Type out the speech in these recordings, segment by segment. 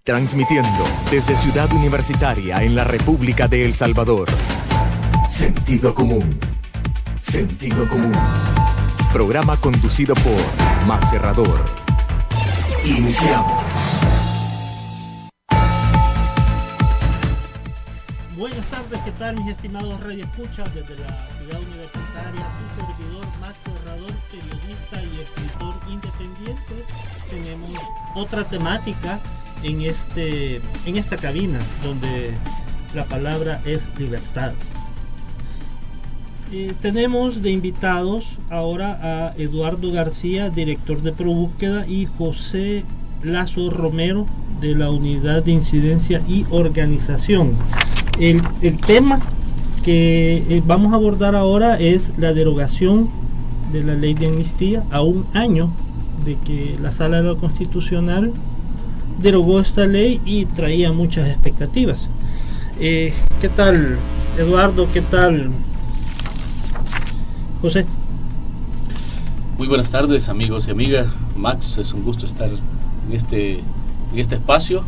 Transmitiendo desde Ciudad Universitaria en la República de El Salvador. Sentido común. Sentido común. Programa conducido por Max Herrador. Iniciamos. Buenas tardes, ¿qué tal mis estimados radioescuchas? Desde la Ciudad Universitaria, su servidor Max Herrador, periodista y escritor independiente. Tenemos otra temática en esta cabina, donde la palabra es libertad. Tenemos de invitados ahora a Eduardo García, director de ProBúsqueda, y José Lazo Romero, de la Unidad de Incidencia y Organización. El tema que vamos a abordar ahora es la derogación de la ley de amnistía a un año de que la Sala de lo Constitucional derogó esta ley y traía muchas expectativas. ¿Qué tal, Eduardo? ¿Qué tal, José? Muy buenas tardes, amigos y amigas. Max, es un gusto estar en este espacio,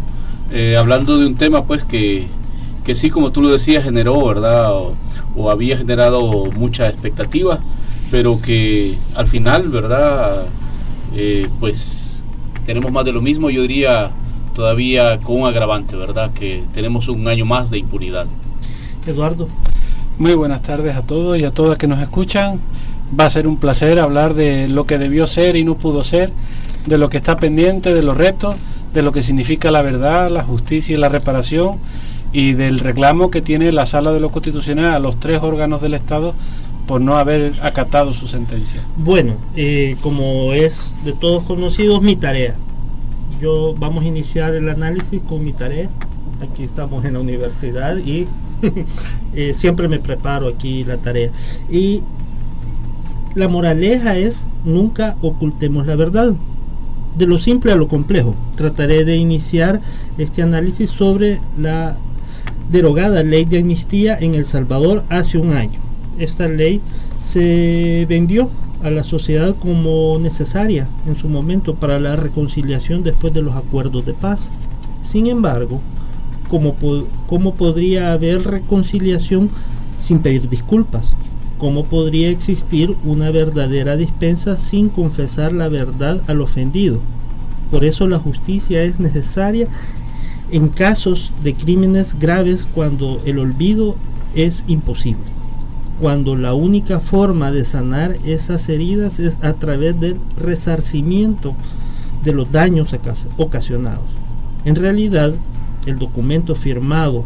hablando de un tema pues que sí, como tú lo decías, generó, ¿verdad? O había generado mucha expectativa, pero que al final, ¿verdad? Pues tenemos más de lo mismo, yo diría todavía con un agravante, ¿verdad? Que tenemos un año más de impunidad. Eduardo. Muy buenas tardes a todos y a todas que nos escuchan. Va a ser un placer hablar de lo que debió ser y no pudo ser, de lo que está pendiente, de los retos, de lo que significa la verdad, la justicia y la reparación, y del reclamo que tiene la Sala de lo Constitucional a los tres órganos del Estado por no haber acatado su sentencia. Bueno, como es de todos conocidos, mi tarea. Vamos a iniciar el análisis con mi tarea. Aquí estamos en la universidad y siempre me preparo aquí la tarea. Y la moraleja es: nunca ocultemos la verdad. De lo simple a lo complejo. Trataré de iniciar este análisis sobre la derogada ley de amnistía en El Salvador hace un año. Esta ley se vendió a la sociedad como necesaria en su momento para la reconciliación después de los acuerdos de paz. Sin embargo, ¿cómo podría haber reconciliación sin pedir disculpas? ¿Cómo podría existir una verdadera dispensa sin confesar la verdad al ofendido? Por eso la justicia es necesaria en casos de crímenes graves, cuando el olvido es imposible, cuando la única forma de sanar esas heridas es a través del resarcimiento de los daños ocasionados. En realidad, el documento firmado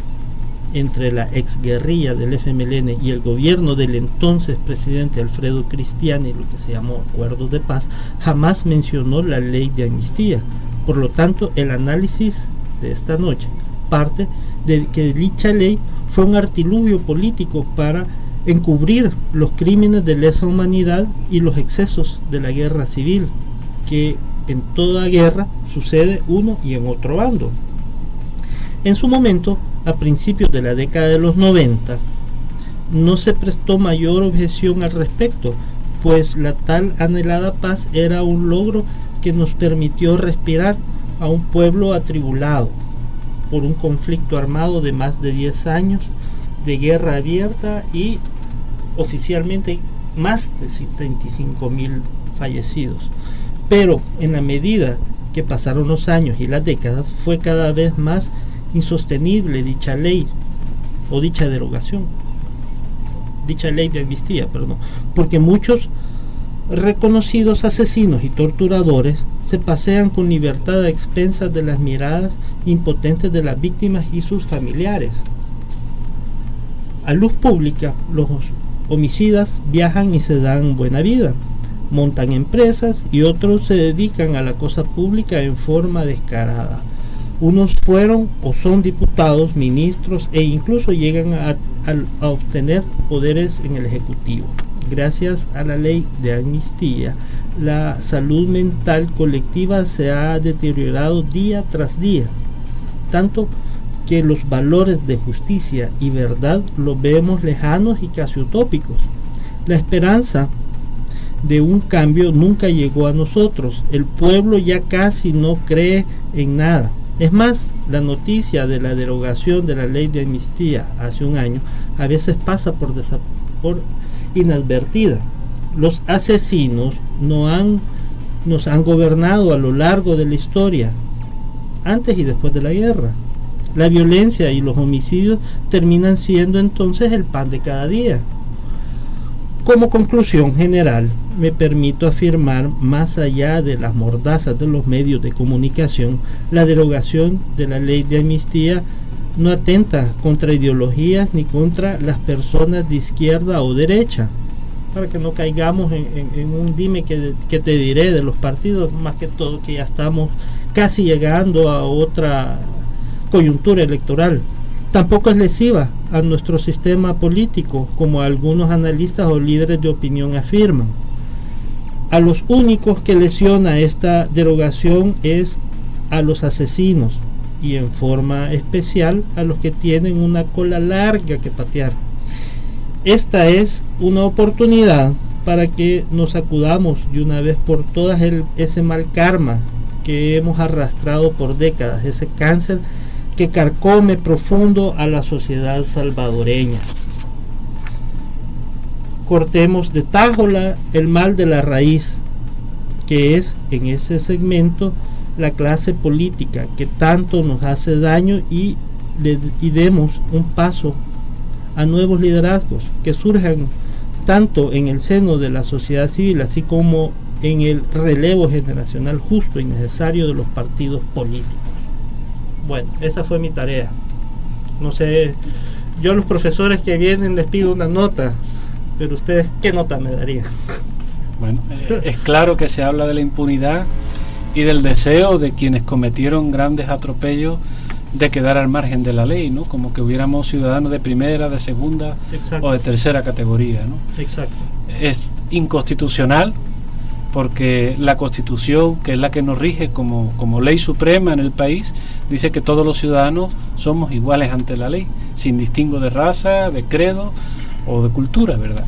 entre la exguerrilla del FMLN y el gobierno del entonces presidente Alfredo Cristiani, lo que se llamó Acuerdos de Paz, jamás mencionó la ley de amnistía. Por lo tanto, el análisis de esta noche parte de que dicha ley fue un artilugio político para encubrir los crímenes de lesa humanidad y los excesos de la guerra civil, que en toda guerra sucede uno y en otro bando. En su momento, a principios de la década de los 90, no se prestó mayor objeción al respecto, pues la tal anhelada paz era un logro que nos permitió respirar a un pueblo atribulado por un conflicto armado de más de 10 años de guerra abierta y oficialmente más de 75,000 fallecidos. Pero en la medida que pasaron los años y las décadas, fue cada vez más insostenible dicha ley o dicha derogación, dicha ley de amnistía, porque muchos reconocidos asesinos y torturadores se pasean con libertad a expensas de las miradas impotentes de las víctimas y sus familiares. A luz pública, los homicidas viajan y se dan buena vida, montan empresas, y otros se dedican a la cosa pública en forma descarada. Unos fueron o son diputados, ministros e incluso llegan a obtener poderes en el Ejecutivo. Gracias a la ley de amnistía, la salud mental colectiva se ha deteriorado día tras día, tanto que los valores de justicia y verdad los vemos lejanos y casi utópicos. La esperanza de un cambio nunca llegó a nosotros. El pueblo ya casi no cree en nada. Es más, la noticia de la derogación de la ley de amnistía hace un año a veces pasa por inadvertida. Los asesinos nos han gobernado a lo largo de la historia, antes y después de la guerra. La violencia y los homicidios terminan siendo entonces el pan de cada día. Como conclusión general, me permito afirmar, más allá de las mordazas de los medios de comunicación, la derogación de la ley de amnistía no atenta contra ideologías ni contra las personas de izquierda o derecha, para que no caigamos en un dime que te diré de los partidos, más que todo que ya estamos casi llegando a otra coyuntura electoral. Tampoco es lesiva a nuestro sistema político, como algunos analistas o líderes de opinión afirman. A los únicos que lesiona esta derogación es a los asesinos, y en forma especial a los que tienen una cola larga que patear. Esta es una oportunidad para que nos sacudamos de una vez por todas ese mal karma que hemos arrastrado por décadas, ese cáncer que carcome profundo a la sociedad salvadoreña. Cortemos de tajo el mal de la raíz, que es en ese segmento la clase política que tanto nos hace daño, y demos un paso a nuevos liderazgos que surjan tanto en el seno de la sociedad civil, así como en el relevo generacional justo y necesario de los partidos políticos. Bueno, esa fue mi tarea. No sé, yo a los profesores que vienen les pido una nota, pero ustedes, ¿qué nota me darían? Bueno, es claro que se habla de la impunidad y del deseo de quienes cometieron grandes atropellos de quedar al margen de la ley, ¿no? Como que hubiéramos ciudadanos de primera, de segunda, exacto, o de tercera categoría, ¿no? Exacto. Es inconstitucional, porque la Constitución, que es la que nos rige como ley suprema en el país, dice que todos los ciudadanos somos iguales ante la ley, sin distingo de raza, de credo o de cultura, ¿verdad?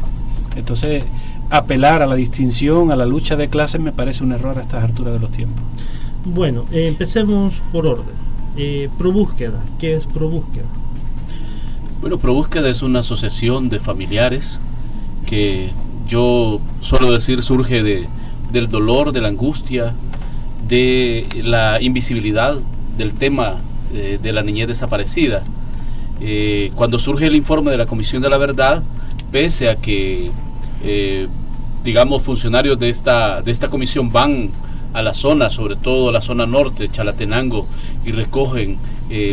Entonces, apelar a la distinción, a la lucha de clases, me parece un error a estas alturas de los tiempos. Bueno, empecemos por orden. Probúsqueda, ¿qué es Probúsqueda? Bueno, Probúsqueda es una asociación de familiares que yo suelo decir surge del dolor, de la angustia, de la invisibilidad del tema de la niñez desaparecida. Cuando surge el informe de la Comisión de la Verdad, pese a que digamos funcionarios de esta comisión van a la zona, sobre todo la zona norte, Chalatenango, y recogen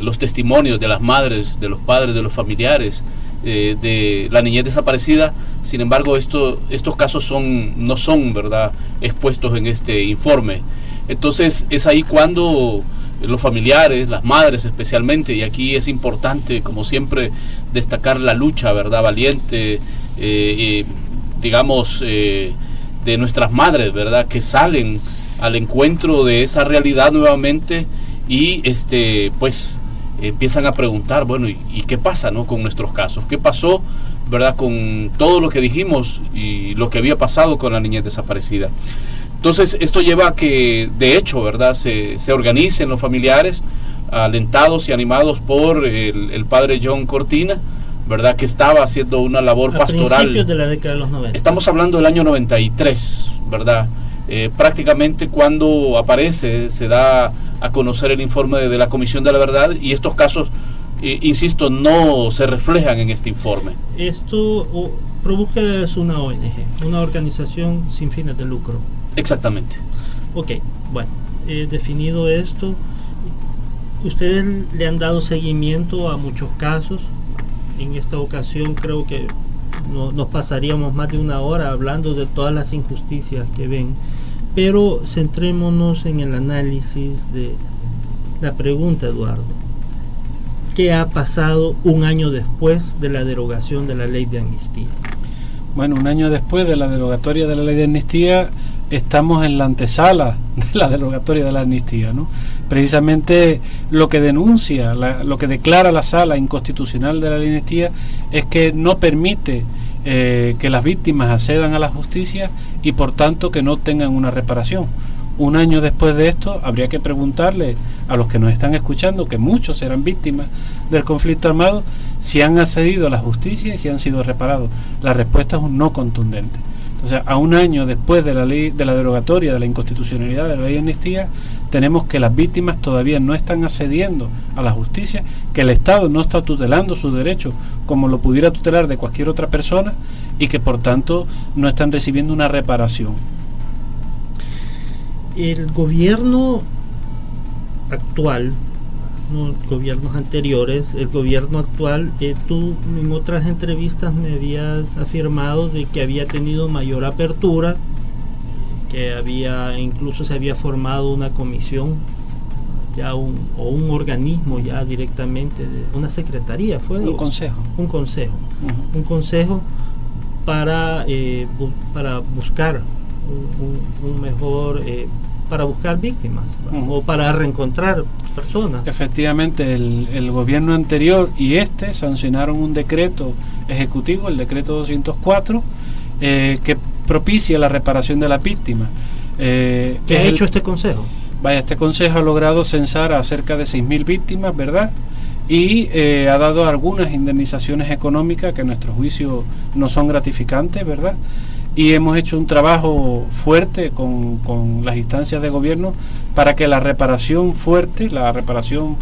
los testimonios de las madres, de los padres, de los familiares de la niñez desaparecida. Sin embargo, estos casos no son, ¿verdad?, expuestos en este informe. Entonces es ahí cuando los familiares, las madres especialmente, y aquí es importante, como siempre, destacar la lucha, ¿verdad?, valiente, digamos, de nuestras madres, ¿verdad?, que salen al encuentro de esa realidad nuevamente y pues empiezan a preguntar, bueno, ¿y qué pasa, no, con nuestros casos? ¿Qué pasó, verdad, con todo lo que dijimos y lo que había pasado con la niñez desaparecida? Entonces esto lleva a que, de hecho, verdad, se organicen los familiares, alentados y animados por el padre John Cortina, verdad, que estaba haciendo una labor pastoral a principios de la década de los 90. Estamos hablando del año 93, verdad. Prácticamente cuando aparece, se da a conocer el informe de la Comisión de la Verdad, y estos casos, insisto, no se reflejan en este informe. Probúsqueda es una ONG, una organización sin fines de lucro. Exactamente. Ok, bueno, definido esto, ustedes le han dado seguimiento a muchos casos. En esta ocasión creo que nos pasaríamos más de una hora hablando de todas las injusticias que ven, pero centrémonos en el análisis de la pregunta, Eduardo. ¿Qué ha pasado un año después de la derogación de la ley de amnistía? Bueno, un año después de la derogatoria de la ley de amnistía, estamos en la antesala de la derogatoria de la amnistía, ¿no? Precisamente lo que denuncia, lo que declara la sala inconstitucional de la ley de amnistía es que no permite que las víctimas accedan a la justicia y por tanto que no tengan una reparación, un año después de esto, habría que preguntarle a los que nos están escuchando, que muchos eran víctimas del conflicto armado, si han accedido a la justicia y si han sido reparados. La respuesta es un no contundente. Entonces, a un año después de la ley, de la derogatoria, de la inconstitucionalidad de la ley de amnistía, tenemos que las víctimas todavía no están accediendo a la justicia, que el Estado no está tutelando sus derechos como lo pudiera tutelar de cualquier otra persona, y que por tanto no están recibiendo una reparación. El gobierno actual, no gobiernos anteriores, el gobierno actual, tú en otras entrevistas me habías afirmado de que había tenido mayor apertura, que incluso se había formado una comisión, ya un organismo ya directamente, una secretaría, ¿fue? Un consejo. Un consejo para buscar un mejor, para buscar víctimas, o para reencontrar personas. Efectivamente, el gobierno anterior y este sancionaron un decreto ejecutivo, el decreto 204, que propicia la reparación de la víctima. ¿Qué ha hecho este consejo? Este consejo ha logrado censar a cerca de 6.000 víctimas, ¿verdad? Y ha dado algunas indemnizaciones económicas que a nuestro juicio no son gratificantes, ¿verdad? Y hemos hecho un trabajo fuerte con las instancias de gobierno para que la reparación fuerte, la reparación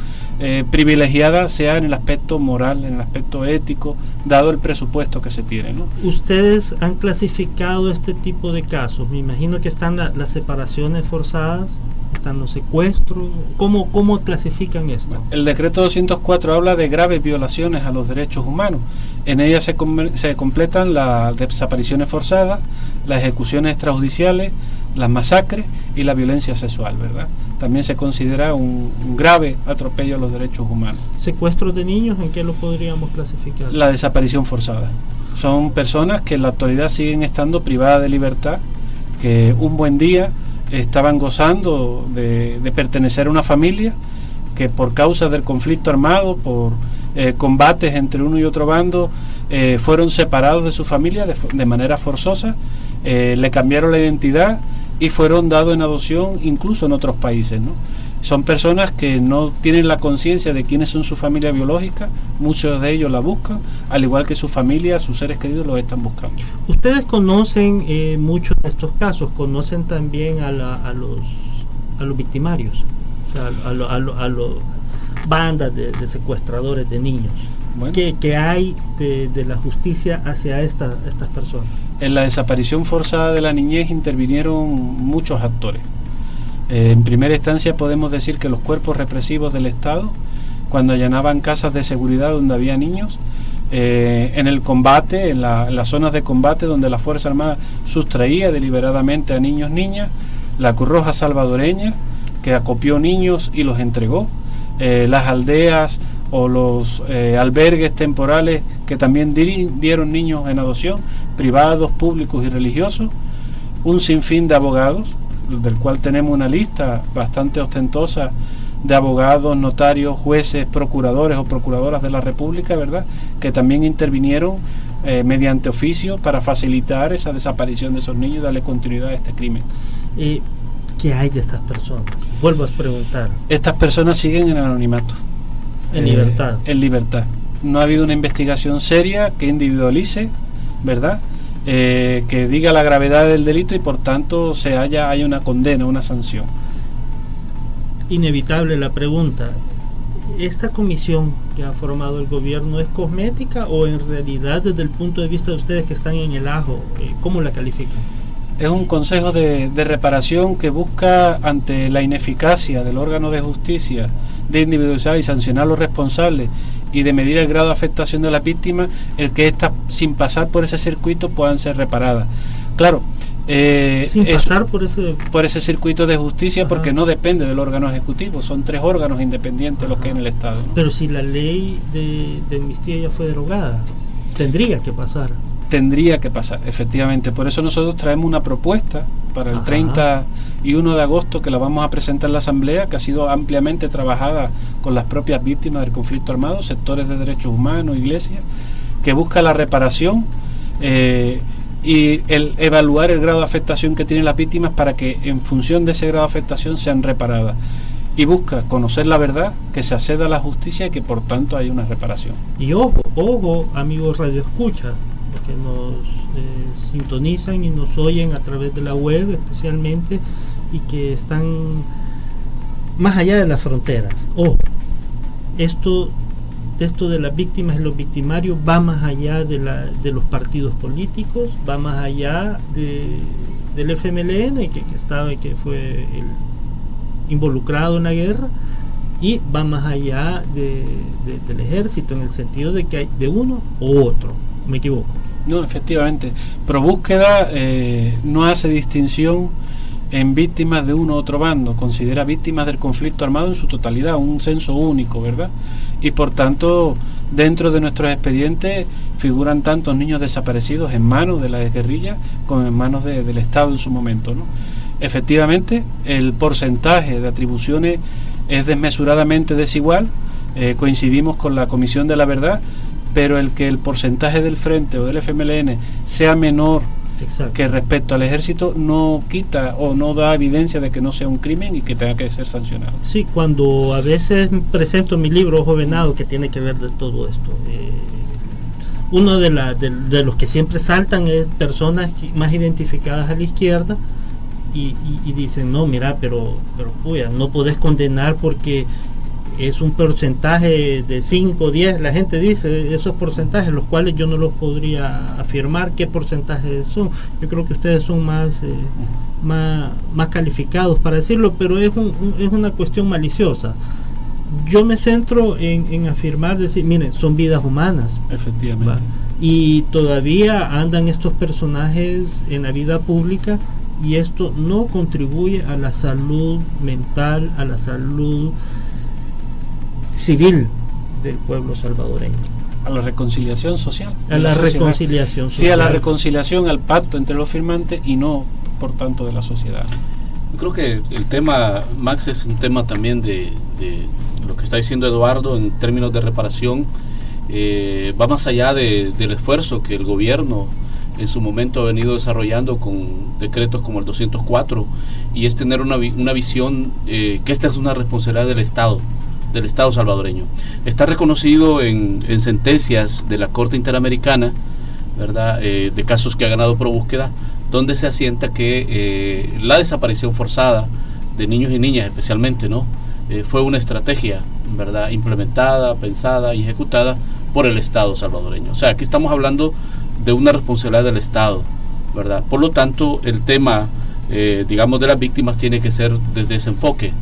privilegiada, sea en el aspecto moral, en el aspecto ético, dado el presupuesto que se tiene, ¿no? Ustedes han clasificado este tipo de casos. Me imagino que están las separaciones forzadas, están los secuestros. ¿Cómo clasifican esto? El decreto 204 habla de graves violaciones a los derechos humanos. En ella se completan las desapariciones forzadas, las ejecuciones extrajudiciales, las masacres y la violencia sexual, ¿verdad? También se considera un grave atropello a los derechos humanos. ¿Secuestros de niños en qué lo podríamos clasificar? La desaparición forzada. Son personas que en la actualidad siguen estando privadas de libertad, que un buen día estaban gozando de pertenecer a una familia, que por causa del conflicto armado, por combates entre uno y otro bando, fueron separados de su familia de manera forzosa, le cambiaron la identidad y fueron dados en adopción incluso en otros países, ¿no? Son personas que no tienen la conciencia de quiénes son su familia biológica, muchos de ellos la buscan, al igual que su familia, sus seres queridos los están buscando. Ustedes conocen muchos de estos casos, conocen también a los victimarios, o sea, a los bandas de secuestradores de niños. Bueno, ¿Qué hay de la justicia hacia estas personas? En la desaparición forzada de la niñez intervinieron muchos actores. En primera instancia podemos decir que los cuerpos represivos del Estado, cuando allanaban casas de seguridad donde había niños, en el combate, en las zonas de combate donde la Fuerza Armada sustraía deliberadamente a niños, niñas, la Cruz Roja salvadoreña, que acopió niños y los entregó, las aldeas o los albergues temporales que también dieron niños en adopción, privados, públicos y religiosos, un sinfín de abogados, del cual tenemos una lista bastante ostentosa de abogados, notarios, jueces, procuradores o procuradoras de la República, ¿verdad?, que también intervinieron mediante oficio para facilitar esa desaparición de esos niños y darle continuidad a este crimen. ¿Qué hay de estas personas? Vuelvo a preguntar. Estas personas siguen en anonimato. En libertad. En libertad. No ha habido una investigación seria que individualice, ¿verdad?, que diga la gravedad del delito y por tanto haya una condena, una sanción. Inevitable la pregunta: ¿esta comisión que ha formado el gobierno es cosmética o en realidad, desde el punto de vista de ustedes que están en el ajo, cómo la califican? Es un consejo de reparación que busca, ante la ineficacia del órgano de justicia de individualizar y sancionar a los responsables y de medir el grado de afectación de las víctimas, el que éstas, sin pasar por ese circuito, puedan ser reparadas. Claro, sin pasar por ese circuito de justicia. Ajá. Porque no depende del órgano ejecutivo, son 3 órganos independientes. Ajá. Los que hay en el Estado, ¿no? Pero si la ley de amnistía ya fue derogada, tendría que pasar. Tendría que pasar, efectivamente. Por eso nosotros traemos una propuesta para el 31 de agosto, que la vamos a presentar en la Asamblea, que ha sido ampliamente trabajada con las propias víctimas del conflicto armado, sectores de derechos humanos, iglesias, que busca la reparación y el evaluar el grado de afectación que tienen las víctimas para que en función de ese grado de afectación sean reparadas. Y busca conocer la verdad, que se acceda a la justicia y que por tanto haya una reparación. Y ojo, amigos radioescuchas, que nos sintonizan y nos oyen a través de la web especialmente, y que están más allá de las fronteras. Ojo, esto de las víctimas y los victimarios va más allá de los partidos políticos, va más allá del FMLN, que fue el involucrado en la guerra, y va más allá del ejército, en el sentido de que hay de uno u otro. ¿Me equivoco? No, efectivamente. ProBúsqueda no hace distinción en víctimas de uno u otro bando, considera víctimas del conflicto armado en su totalidad, un censo único, ¿verdad? Y por tanto, dentro de nuestros expedientes figuran tantos niños desaparecidos en manos de las guerrillas como en manos del Estado en su momento, ¿no? Efectivamente, el porcentaje de atribuciones es desmesuradamente desigual, coincidimos con la Comisión de la Verdad, pero el que el porcentaje del Frente o del FMLN sea menor Exacto. que respecto al ejército no quita o no da evidencia de que no sea un crimen y que tenga que ser sancionado. Sí, cuando a veces presento mi libro Ojo Venado, que tiene que ver de todo esto, uno de los que siempre saltan es personas más identificadas a la izquierda, y dicen, no, mira, pero puya, no podés condenar porque es un porcentaje de 5, 10, la gente dice esos porcentajes, los cuales yo no los podría afirmar qué porcentajes son. Yo creo que ustedes son más calificados para decirlo, pero es una cuestión maliciosa. Yo me centro en afirmar, decir, miren, son vidas humanas. Efectivamente. ¿Va? Y todavía andan estos personajes en la vida pública, y esto no contribuye a la salud mental, a la salud civil del pueblo salvadoreño. A la reconciliación social. A la reconciliación social. Sí, a la reconciliación, al pacto entre los firmantes y no, por tanto, de la sociedad. Yo creo que el tema, Max, es un tema también de lo que está diciendo Eduardo en términos de reparación. Va más allá del esfuerzo que el gobierno en su momento ha venido desarrollando con decretos como el 204, y es tener una visión que esta es una responsabilidad del Estado salvadoreño. Está reconocido en sentencias de la Corte Interamericana, ¿verdad? De casos que ha ganado ProBúsqueda, donde se asienta que la desaparición forzada de niños y niñas especialmente, ¿no? Fue una estrategia, ¿verdad?, implementada, pensada y ejecutada por el Estado salvadoreño. O sea, aquí estamos hablando de una responsabilidad del Estado, ¿verdad? Por lo tanto, el tema, digamos, de las víctimas tiene que ser desde ese enfoque,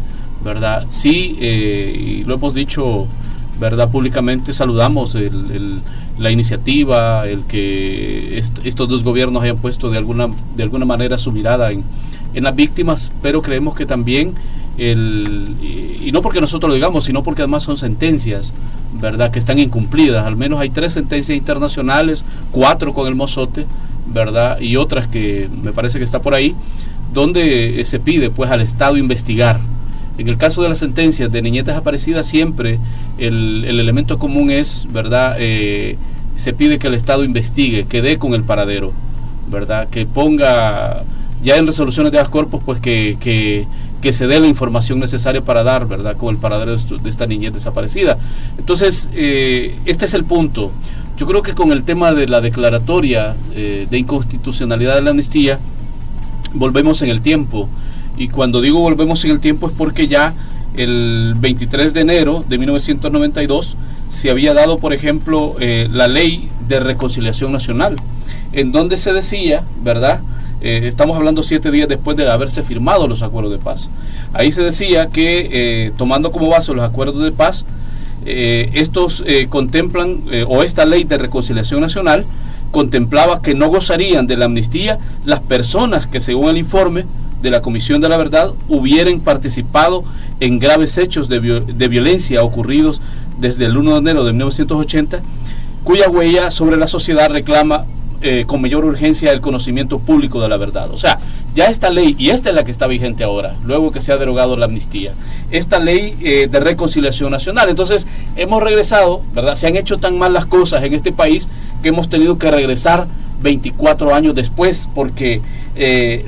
¿verdad? Sí, y lo hemos dicho, ¿verdad?, públicamente, saludamos la iniciativa, el que estos dos gobiernos hayan puesto de alguna manera su mirada en las víctimas, pero creemos que también y no porque nosotros lo digamos, sino porque además son sentencias, ¿verdad?, que están incumplidas. Al menos hay 3 sentencias internacionales, 4 con el Mozote, ¿verdad?, y otras que me parece que está por ahí, donde se pide pues al Estado investigar. En el caso de las sentencias de niñez desaparecida, siempre el elemento común es, ¿verdad?, se pide que el Estado investigue, que dé con el paradero, ¿verdad?, que ponga ya en resoluciones de corpus, pues que se dé la información necesaria para dar, ¿verdad?, con el paradero de esta niñez desaparecida. Entonces, este es el punto. Yo creo que con el tema de la declaratoria de inconstitucionalidad de la amnistía, volvemos en el tiempo. Y cuando digo volvemos en el tiempo es porque ya el 23 de enero de 1992 se había dado, por ejemplo, la Ley de Reconciliación Nacional, en donde se decía, ¿verdad?, estamos hablando 7 días después de haberse firmado los acuerdos de paz. Ahí se decía que, tomando como base los acuerdos de paz, estos contemplan, o esta Ley de Reconciliación Nacional contemplaba que no gozarían de la amnistía las personas que, según el informe de la Comisión de la Verdad, hubieran participado en graves hechos de violencia ocurridos desde el 1 de enero de 1980, cuya huella sobre la sociedad reclama con mayor urgencia el conocimiento público de la verdad. O sea, ya esta ley, y esta es la que está vigente ahora, luego que se ha derogado la amnistía, esta ley de reconciliación nacional. Entonces hemos regresado, ¿verdad? Se han hecho tan mal las cosas en este país que hemos tenido que regresar 24 años después, porque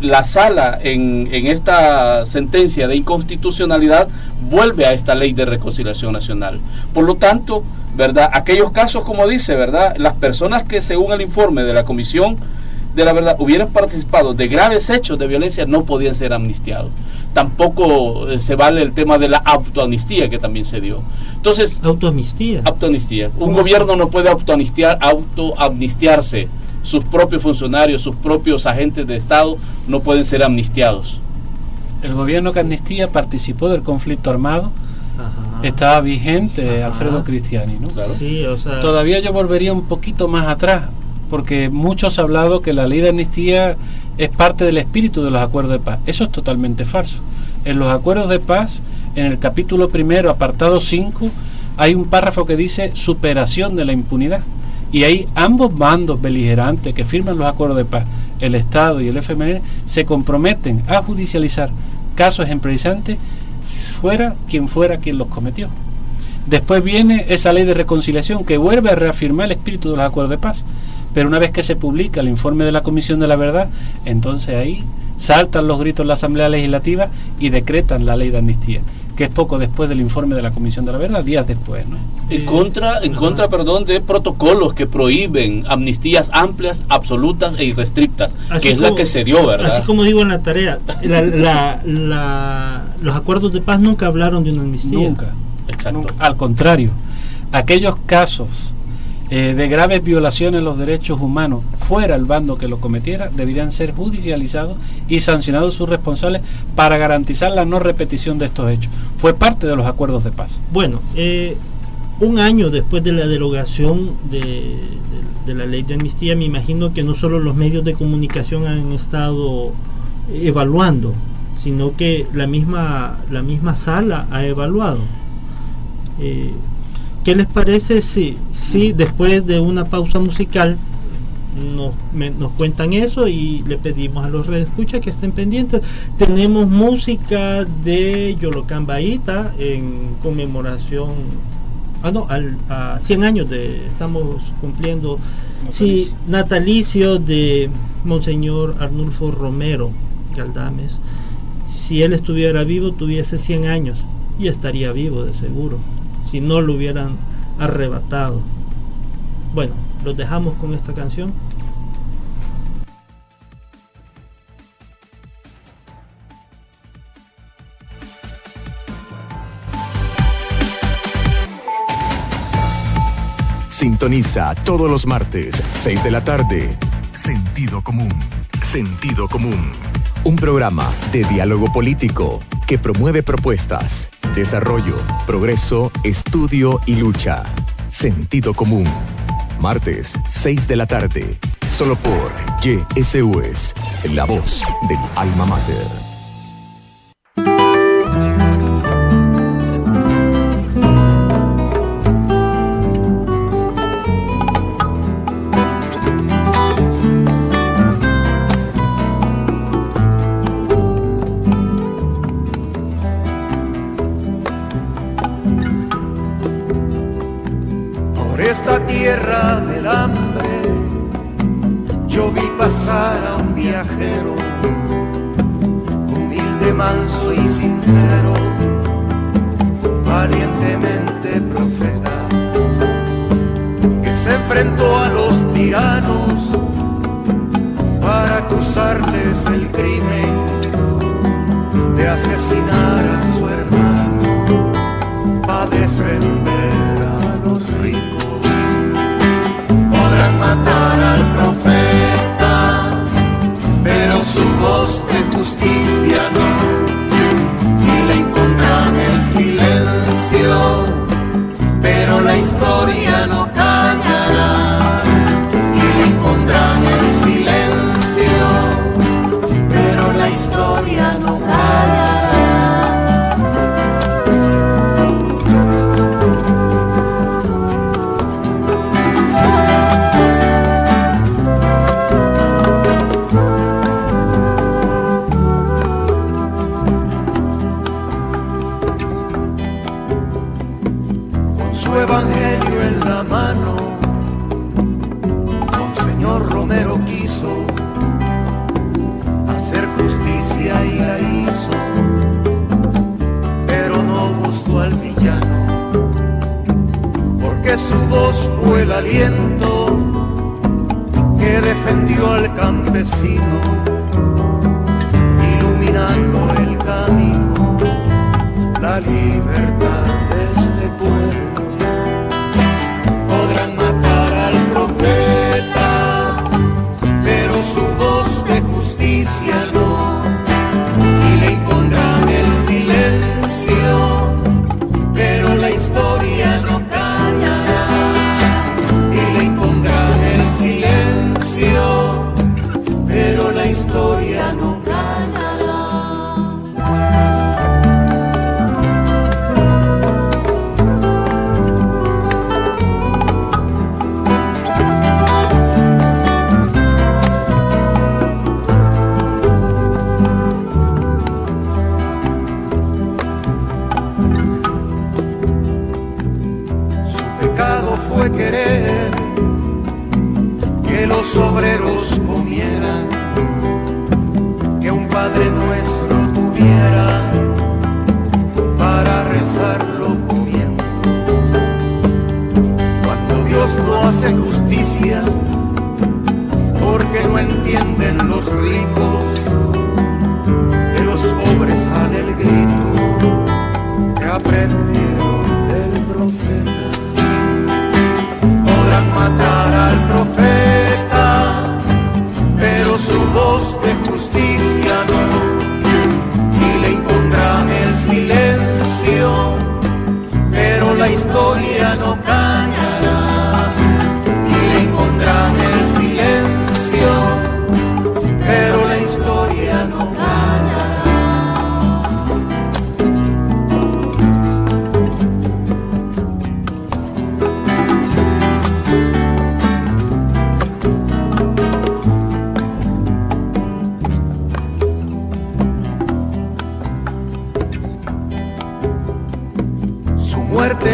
la sala en esta sentencia de inconstitucionalidad vuelve a esta ley de reconciliación nacional. Por lo tanto, ¿verdad? Aquellos casos, como dice, ¿verdad? Las personas que, según el informe de la Comisión de la Verdad, hubieran participado de graves hechos de violencia, no podían ser amnistiados. Tampoco se vale el tema de la autoamnistía, que también se dio. Entonces, autoamnistía. Un gobierno no puede autoamnistiarse. Sus propios funcionarios, sus propios agentes de Estado no pueden ser amnistiados. El gobierno que amnistía participó del conflicto armado. Ajá. Estaba vigente. Ajá. Alfredo Cristiani, ¿no? Claro. Sí, o sea, todavía yo volvería un poquito más atrás, porque muchos han hablado que la ley de amnistía es parte del espíritu de los acuerdos de paz. Eso es totalmente falso. En los acuerdos de paz, en el capítulo 1, apartado 5, hay un párrafo que dice superación de la impunidad. Y ahí ambos bandos beligerantes que firman los acuerdos de paz, el Estado y el FMLN, se comprometen a judicializar casos ejemplarizantes fuera quien los cometió. Después viene esa ley de reconciliación que vuelve a reafirmar el espíritu de los acuerdos de paz. Pero una vez que se publica el informe de la Comisión de la Verdad, entonces ahí saltan los gritos en la Asamblea Legislativa y decretan la ley de amnistía, que es poco después del informe de la Comisión de la Verdad, días después, ¿no? En contra, de protocolos que prohíben amnistías amplias, absolutas e irrestrictas, que es la que se dio, ¿verdad? Así como digo en la tarea, los acuerdos de paz nunca hablaron de una amnistía. Nunca. Exacto. Nunca. Al contrario, aquellos casos de graves violaciones a los derechos humanos, fuera el bando que lo cometiera, deberían ser judicializados y sancionados sus responsables para garantizar la no repetición de estos hechos. Fue parte de los acuerdos de paz. Bueno, un año después de la derogación de la ley de amnistía, me imagino que no solo los medios de comunicación han estado evaluando, sino que la misma sala ha evaluado. ¿Qué les parece si después de una pausa musical nos cuentan eso y le pedimos a los redescuchas que estén pendientes? Tenemos música de Yolocambaíta en conmemoración a 100 años estamos cumpliendo natalicio de Monseñor Arnulfo Romero Galdames. Si él estuviera vivo, tuviese 100 años y estaría vivo de seguro, si no lo hubieran arrebatado. Bueno, los dejamos con esta canción. Sintoniza todos los martes, 6 de la tarde. Sentido Común. Sentido Común. Un programa de diálogo político que promueve propuestas, desarrollo, progreso, estudio y lucha. Sentido Común. Martes, 6 de la tarde. Solo por YSUS, la voz del alma mater. Tierra del hambre, yo vi pasar a un viajero, humilde, manso y sincero, valientemente profeta, que se enfrentó a los tiranos para acusarles el crimen de asesinar a su hermano, para defender a los ricos. Matar al profeta, pero su voz de justicia no, y le encuentran el silencio, pero la historia no callará, y le encuentran el silencio, pero la historia no callará. su evangelio en la mano, Monseñor Romero quiso hacer justicia y la hizo, pero no gustó al villano, porque su voz fue el aliento que defendió al campesino, iluminando el camino, la libertad de este pueblo. Podrán matar al profeta, pero su voz de justicia no, y le impondrán el silencio, pero la historia no callará, y le impondrán el silencio, pero la historia no callará. Fue querer que los obreros comieran, que un Padre Nuestro tuvieran para rezarlo comiendo. Cuando Dios no hace justicia, porque no entienden los ricos, de los pobres sale el grito que aprendieron del profeta. Matar al profeta, pero su voz de justicia no, y le impondrán el silencio, pero la historia no callará, y le impondrán el silencio, pero la historia no callará.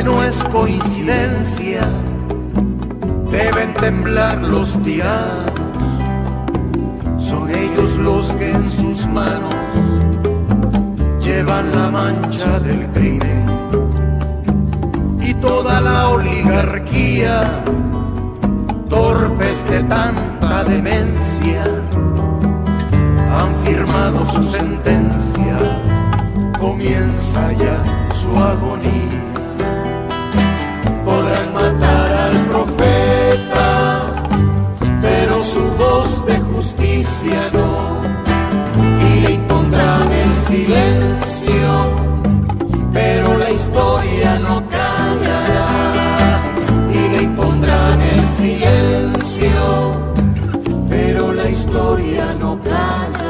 No es coincidencia, deben temblar los tiranos, son ellos los que en sus manos llevan la mancha del crimen, y toda la oligarquía, torpes de tanta demencia, han firmado su sentencia, comienza ya su agonía. Podrán matar al profeta, pero su voz de justicia no, y le impondrán el silencio, pero la historia no callará, y le impondrán el silencio, pero la historia no callará.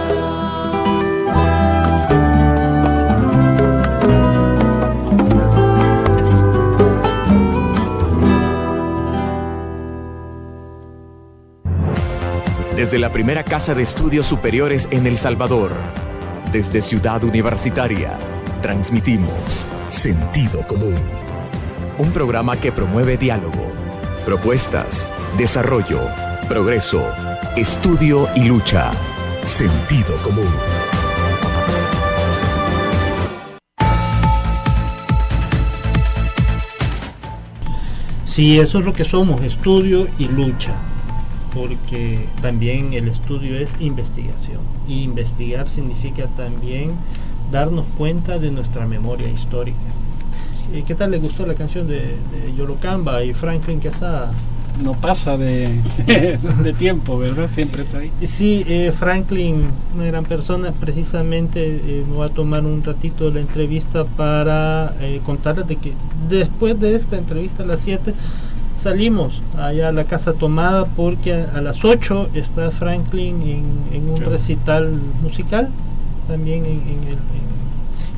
Desde la primera casa de estudios superiores en El Salvador, desde Ciudad Universitaria, transmitimos Sentido Común, un programa que promueve diálogo, propuestas, desarrollo, progreso, estudio y lucha. Sentido Común. Sí, eso es lo que somos, estudio y lucha, porque también el estudio es investigación, y investigar significa también darnos cuenta de nuestra memoria histórica. ¿Qué tal le gustó la canción de Yolocamba y Franklin Quesada? No pasa de tiempo, ¿verdad? Siempre está ahí. Sí, Franklin, una gran persona. Precisamente me voy a tomar un ratito de la entrevista para contarles de que después de esta entrevista a las 7 salimos allá a la Casa Tomada, porque a las 8 está Franklin en un recital musical, también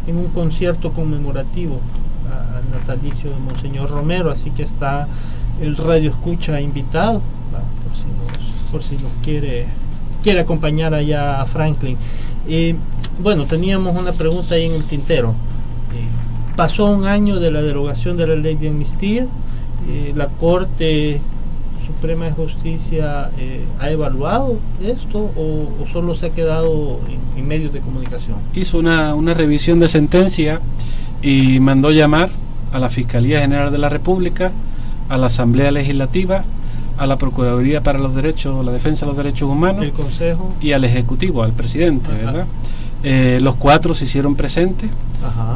en un concierto conmemorativo al natalicio de Monseñor Romero, así que está el radio escucha invitado, por si nos quiere acompañar allá a Franklin. Bueno, teníamos una pregunta ahí en el tintero. pasó un año de la derogación de la ley de amnistía. La Corte Suprema de Justicia ha evaluado esto o solo se ha quedado en medios de comunicación. Hizo una revisión de sentencia y mandó llamar a la Fiscalía General de la República, a la Asamblea Legislativa, a la Procuraduría para la Defensa de los Derechos Humanos, el Consejo y al Ejecutivo, al presidente, ¿verdad? Los cuatro se hicieron presentes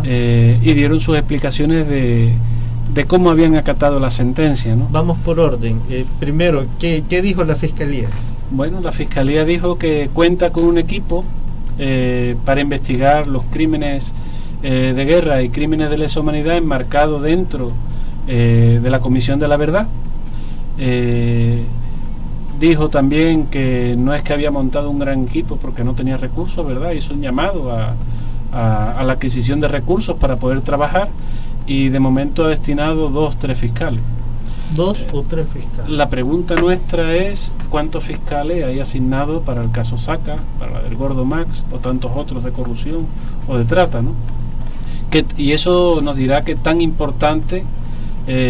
y dieron sus explicaciones de cómo habían acatado la sentencia, ¿no? Vamos por orden. Primero, ¿qué dijo la Fiscalía? Bueno, la Fiscalía dijo que cuenta con un equipo para investigar los crímenes de guerra y crímenes de lesa humanidad enmarcados dentro de la Comisión de la Verdad. Dijo también que no es que había montado un gran equipo porque no tenía recursos, ¿verdad? Hizo un llamado a la adquisición de recursos para poder trabajar, y de momento ha destinado 3 fiscales. 2 o 3 fiscales. La pregunta nuestra es cuántos fiscales hay asignado para el caso Saca, para la del Gordo Max o tantos otros de corrupción o de trata, ¿no? Y eso nos dirá qué tan importante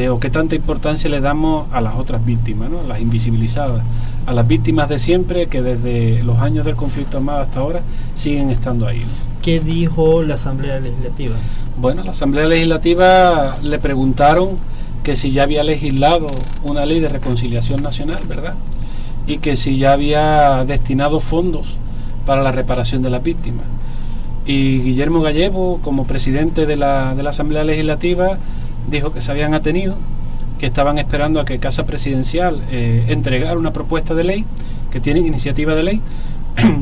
o qué tanta importancia le damos a las otras víctimas, ¿no? Las invisibilizadas, a las víctimas de siempre que desde los años del conflicto armado hasta ahora siguen estando ahí, ¿no? ¿Qué dijo la Asamblea Legislativa? Bueno, la Asamblea Legislativa le preguntaron que si ya había legislado una ley de reconciliación nacional, ¿verdad? Y que si ya había destinado fondos para la reparación de las víctimas. Y Guillermo Gallego, como presidente de la Asamblea Legislativa, dijo que se habían atenido, que estaban esperando a que Casa Presidencial entregara una propuesta de ley, que tienen iniciativa de ley,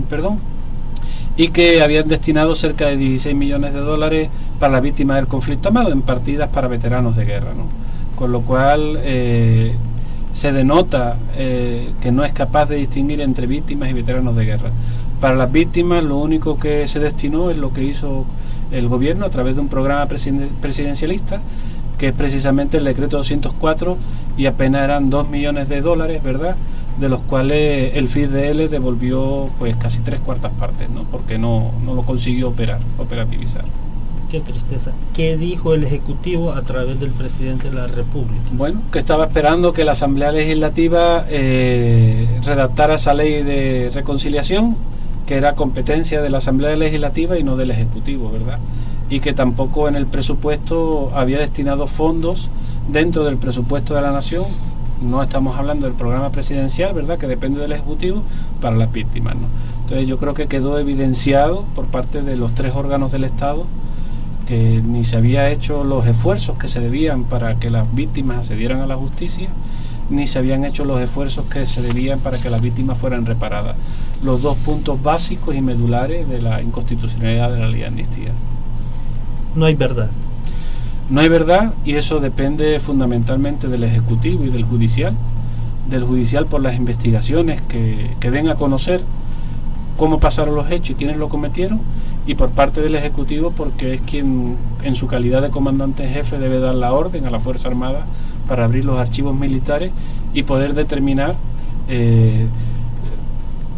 perdón, y que habían destinado cerca de 16 millones de dólares para las víctimas del conflicto armado en partidas para veteranos de guerra, ¿no? Con lo cual se denota que no es capaz de distinguir entre víctimas y veteranos de guerra. Para las víctimas lo único que se destinó es lo que hizo el gobierno a través de un programa presidencialista, que es precisamente el decreto 204, y apenas eran 2 millones de dólares, ¿verdad?, de los cuales el FIDL devolvió pues casi 3/4 partes, ¿no? Porque no lo consiguió operativizar. Qué tristeza. ¿Qué dijo el Ejecutivo a través del presidente de la República? Bueno, que estaba esperando que la Asamblea Legislativa redactara esa ley de reconciliación, que era competencia de la Asamblea Legislativa y no del Ejecutivo, ¿verdad? Y que tampoco en el presupuesto había destinado fondos dentro del presupuesto de la Nación. No estamos hablando del programa presidencial, ¿verdad?, que depende del Ejecutivo, para las víctimas, ¿no? Entonces yo creo que quedó evidenciado por parte de los 3 órganos del Estado que ni se había hecho los esfuerzos que se debían para que las víctimas accedieran a la justicia, ni se habían hecho los esfuerzos que se debían para que las víctimas fueran reparadas. Los 2 puntos básicos y medulares de la inconstitucionalidad de la ley de amnistía. No hay verdad. No hay verdad, y eso depende fundamentalmente del Ejecutivo y del Judicial. Del Judicial por las investigaciones que den a conocer cómo pasaron los hechos y quiénes lo cometieron, y por parte del Ejecutivo porque es quien en su calidad de comandante en jefe debe dar la orden a la Fuerza Armada para abrir los archivos militares y poder determinar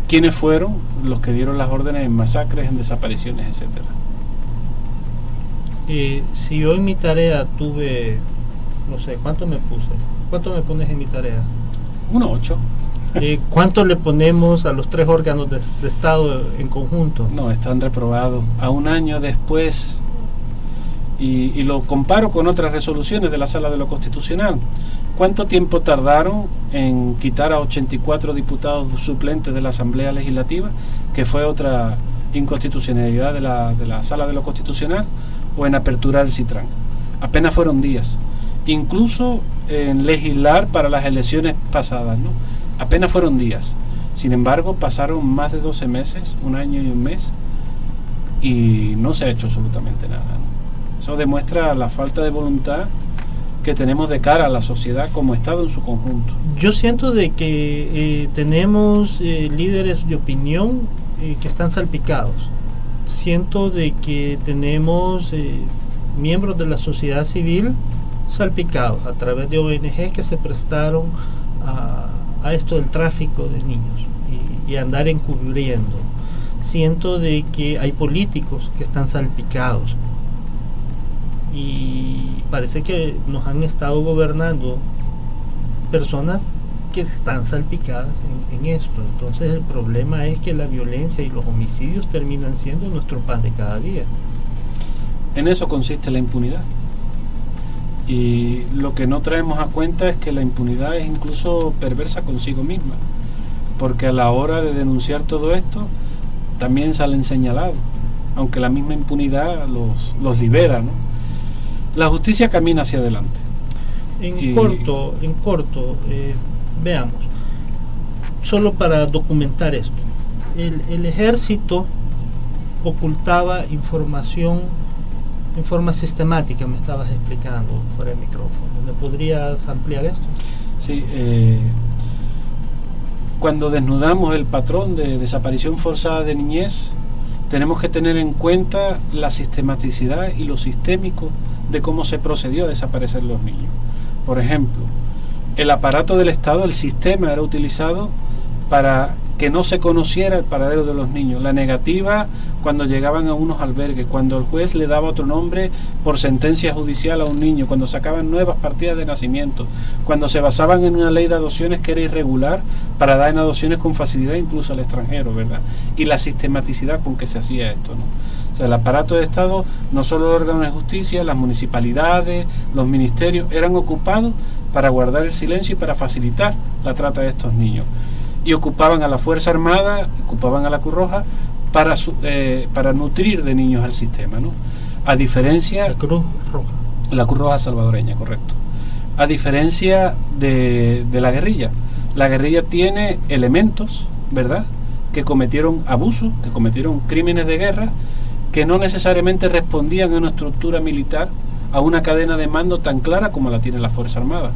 quiénes fueron los que dieron las órdenes en masacres, en desapariciones, etcétera. Si yo en mi tarea tuve, no sé, ¿cuánto me puse? ¿Cuánto me pones en mi tarea? 8. ¿Cuánto le ponemos a los 3 órganos de Estado en conjunto? No, están reprobados. A un año después, y lo comparo con otras resoluciones de la Sala de lo Constitucional, ¿cuánto tiempo tardaron en quitar a 84 diputados suplentes de la Asamblea Legislativa, que fue otra inconstitucionalidad de la Sala de lo Constitucional, o en aperturar el CITRAN? Apenas fueron días. Incluso en legislar para las elecciones pasadas, ¿no? Apenas fueron días. Sin embargo, pasaron más de 12 meses, 1 año y 1 mes, y no se ha hecho absolutamente nada, ¿no? Eso demuestra la falta de voluntad que tenemos de cara a la sociedad como Estado en su conjunto. Yo siento de que tenemos líderes de opinión que están salpicados. Siento de que tenemos miembros de la sociedad civil salpicados a través de ONG que se prestaron a esto del tráfico de niños y andar encubriendo. Siento de que hay políticos que están salpicados. y parece que nos han estado gobernando personas que están salpicadas en esto. Entonces el problema es que la violencia y los homicidios terminan siendo nuestro pan de cada día. En eso consiste la impunidad. Y lo que no traemos a cuenta es que la impunidad es incluso perversa consigo misma, porque a la hora de denunciar todo esto también salen señalados, aunque la misma impunidad los libera, ¿no? La justicia camina hacia adelante. En corto, veamos, solo para documentar esto, el ejército ocultaba información en forma sistemática, me estabas explicando fuera del micrófono. ¿Me podrías ampliar esto? Sí, cuando desnudamos el patrón de desaparición forzada de niñez, tenemos que tener en cuenta la sistematicidad y lo sistémico de cómo se procedió a desaparecer los niños. Por ejemplo, el aparato del Estado, el sistema era utilizado para que no se conociera el paradero de los niños, la negativa cuando llegaban a unos albergues, cuando el juez le daba otro nombre por sentencia judicial a un niño, cuando sacaban nuevas partidas de nacimiento, cuando se basaban en una ley de adopciones que era irregular para dar en adopciones con facilidad incluso al extranjero, ¿verdad? Y la sistematicidad con que se hacía esto, ¿no? O sea, el aparato de Estado, no solo los órganos de justicia, las municipalidades, los ministerios, eran ocupados para guardar el silencio y para facilitar la trata de estos niños. Y ocupaban a la Fuerza Armada, ocupaban a la Cruz Roja para nutrir de niños al sistema, ¿no? A diferencia... La Cruz Roja. La Cruz Roja salvadoreña, correcto. A diferencia de la guerrilla tiene elementos, ¿verdad?, que cometieron abusos, que cometieron crímenes de guerra, que no necesariamente respondían a una estructura militar, a una cadena de mando tan clara como la tiene la Fuerza Armada,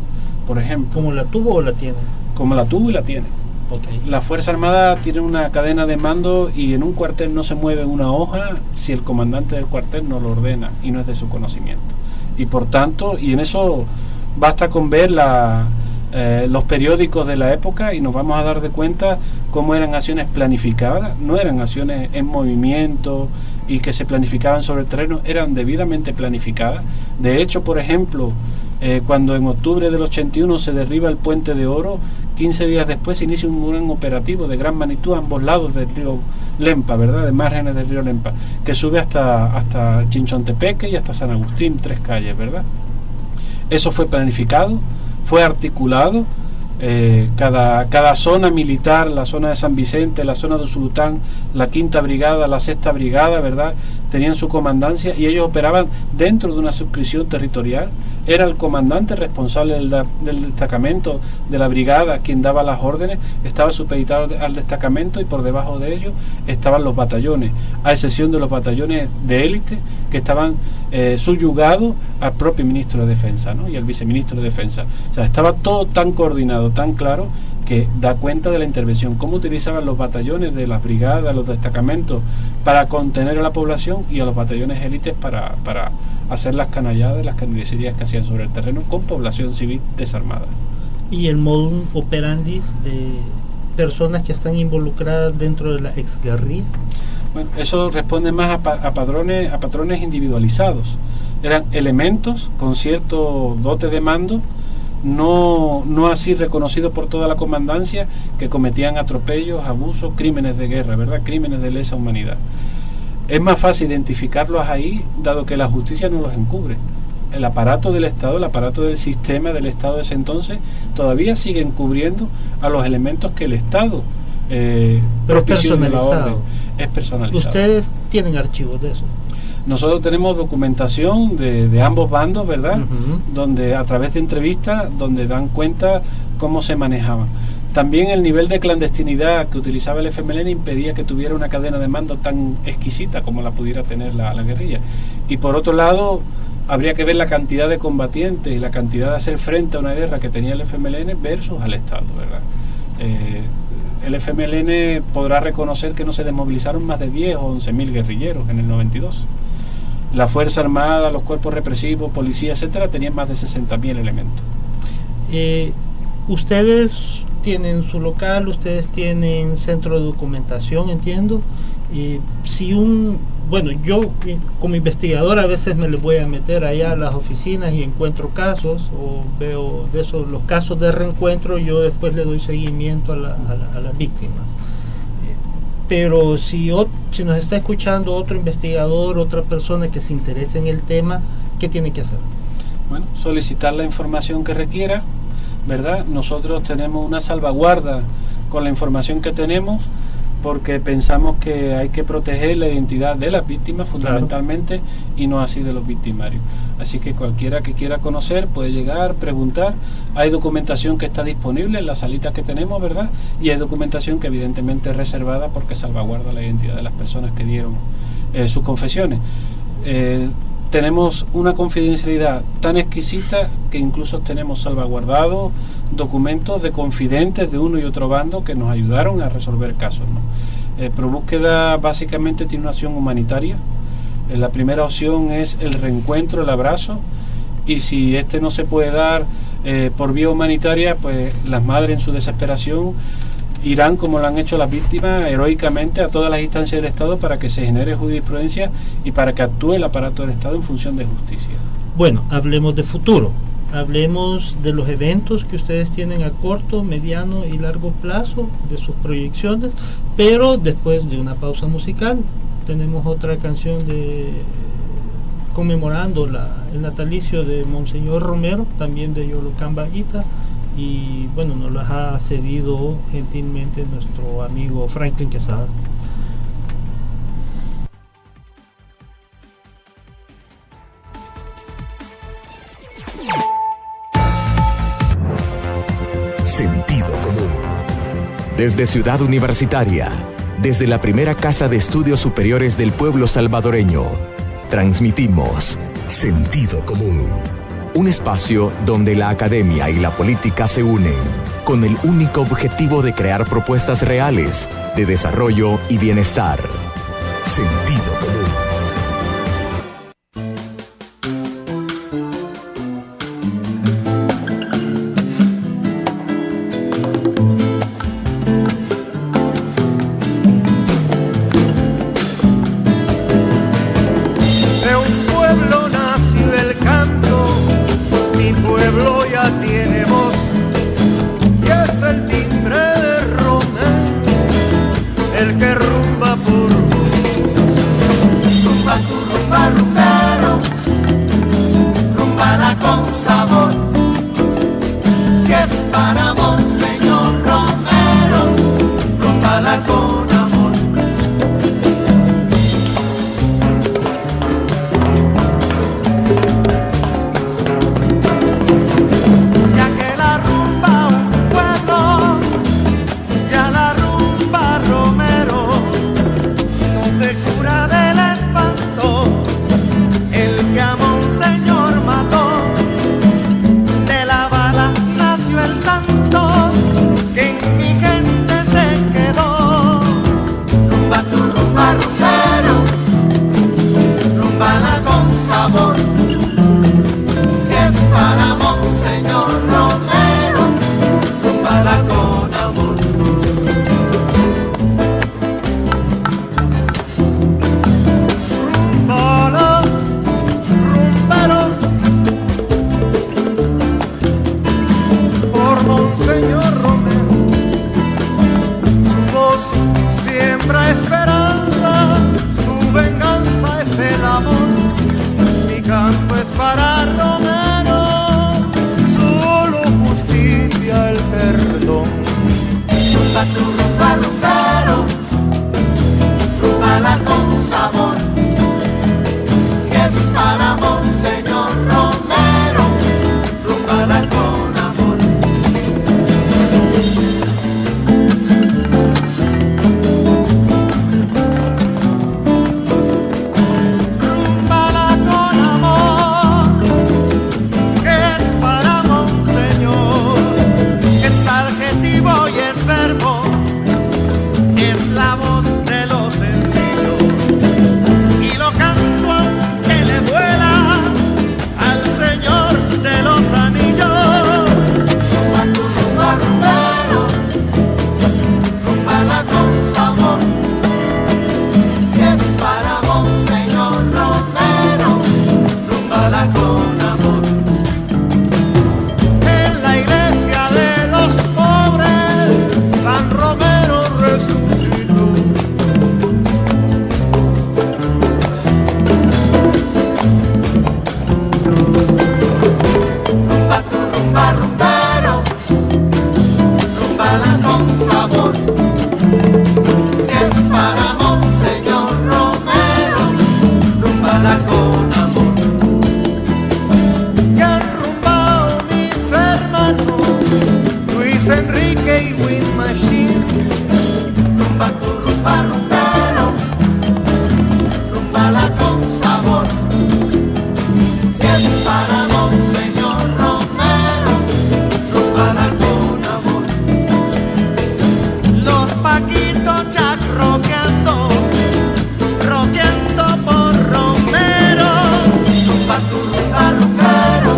por ejemplo. ¿Cómo la tuvo o la tiene? Como la tuvo y la tiene. Okay. La Fuerza Armada tiene una cadena de mando y en un cuartel no se mueve una hoja si el comandante del cuartel no lo ordena y no es de su conocimiento. Y por tanto, y en eso basta con ver los periódicos de la época y nos vamos a dar de cuenta cómo eran acciones planificadas, no eran acciones en movimiento y que se planificaban sobre el terreno, eran debidamente planificadas. De hecho, por ejemplo, cuando en octubre del 81 se derriba el Puente de Oro, 15 días después se inicia un gran operativo de gran magnitud a ambos lados del río Lempa, ¿verdad?, de márgenes del río Lempa, que sube hasta Chinchontepeque y hasta San Agustín, 3 calles, ¿verdad? Eso fue planificado, fue articulado. Cada zona militar, la zona de San Vicente, la zona de Usulután, la 5ª Brigada, la 6ª Brigada, ¿verdad?, tenían su comandancia y ellos operaban dentro de una subscripción territorial. Era el comandante responsable del destacamento de la brigada quien daba las órdenes, estaba supeditado al destacamento y por debajo de ellos estaban los batallones, a excepción de los batallones de élite que estaban subyugados al propio ministro de Defensa, ¿no?, y al viceministro de Defensa. O sea, estaba todo tan coordinado, tan claro, que da cuenta de la intervención, cómo utilizaban los batallones de las brigadas, los destacamentos para contener a la población y a los batallones élites para hacer las canalladas, las carnicerías que hacían sobre el terreno con población civil desarmada. Y el modus operandi de personas que están involucradas dentro de la exguerrilla. Bueno, eso responde más a patrones individualizados. Eran elementos con cierto dote de mando, no así reconocido por toda la comandancia, que cometían atropellos, abusos, crímenes de guerra, ¿verdad?, crímenes de lesa humanidad. Es más fácil identificarlos ahí, dado que la justicia no los encubre. El aparato del Estado, el aparato del sistema del Estado de ese entonces, todavía sigue encubriendo a los elementos que el Estado propició de la orden. Es personalizado. ¿Ustedes tienen archivos de eso? Nosotros tenemos documentación de ambos bandos, ¿verdad?, donde a través de entrevistas, donde dan cuenta cómo se manejaban. También el nivel de clandestinidad que utilizaba el FMLN impedía que tuviera una cadena de mando tan exquisita como la pudiera tener la guerrilla. Y por otro lado, habría que ver la cantidad de combatientes y la cantidad de hacer frente a una guerra que tenía el FMLN versus al Estado, ¿verdad? El FMLN podrá reconocer que no se desmovilizaron más de 10 o 11.000 guerrilleros en el 92. La Fuerza Armada, los cuerpos represivos, policía, etcétera, tenían más de 60.000 elementos. Ustedes tienen su local, ustedes tienen centro de documentación, entiendo. Yo como investigador a veces me le voy a meter allá a las oficinas y encuentro casos o veo de esos los casos de reencuentro, yo después le doy seguimiento a las víctimas. Pero si nos está escuchando otro investigador, otra persona que se interese en el tema, ¿qué tiene que hacer? Bueno, solicitar la información que requiera, ¿verdad? Nosotros tenemos una salvaguarda con la información que tenemos, porque pensamos que hay que proteger la identidad de las víctimas fundamentalmente, claro, y no así de los victimarios. Así que cualquiera que quiera conocer puede llegar, preguntar. Hay documentación que está disponible en las salitas que tenemos, ¿verdad? Y hay documentación que evidentemente es reservada porque salvaguarda la identidad de las personas que dieron sus confesiones. Tenemos una confidencialidad tan exquisita que incluso tenemos salvaguardados documentos de confidentes de uno y otro bando que nos ayudaron a resolver casos, ¿no? ProBúsqueda básicamente tiene una opción humanitaria. La primera opción es el reencuentro, el abrazo, y si este no se puede dar por vía humanitaria, pues las madres en su desesperación irán, como lo han hecho las víctimas, heroicamente a todas las instancias del Estado para que se genere jurisprudencia y para que actúe el aparato del Estado en función de justicia. Bueno, hablemos de futuro, hablemos de los eventos que ustedes tienen a corto, mediano y largo plazo, de sus proyecciones, pero después de una pausa musical tenemos otra canción conmemorando el natalicio de Monseñor Romero, también de Yolocamba Ita, y bueno, nos las ha cedido gentilmente nuestro amigo Franklin Quesada. Sentido común. Desde Ciudad Universitaria, desde la primera casa de estudios superiores del pueblo salvadoreño, transmitimos Sentido Común. Un espacio donde la academia y la política se unen con el único objetivo de crear propuestas reales de desarrollo y bienestar. Sentido Común. El que rumba por vos. Wind Machine. Rumba tu rumba rumbero, rumbala con sabor. Si es para Monseñor Romero, rumbala con amor. Los Paquitos Jack rockeando, rockeando por Romero. Rumba tu rumba rumbero,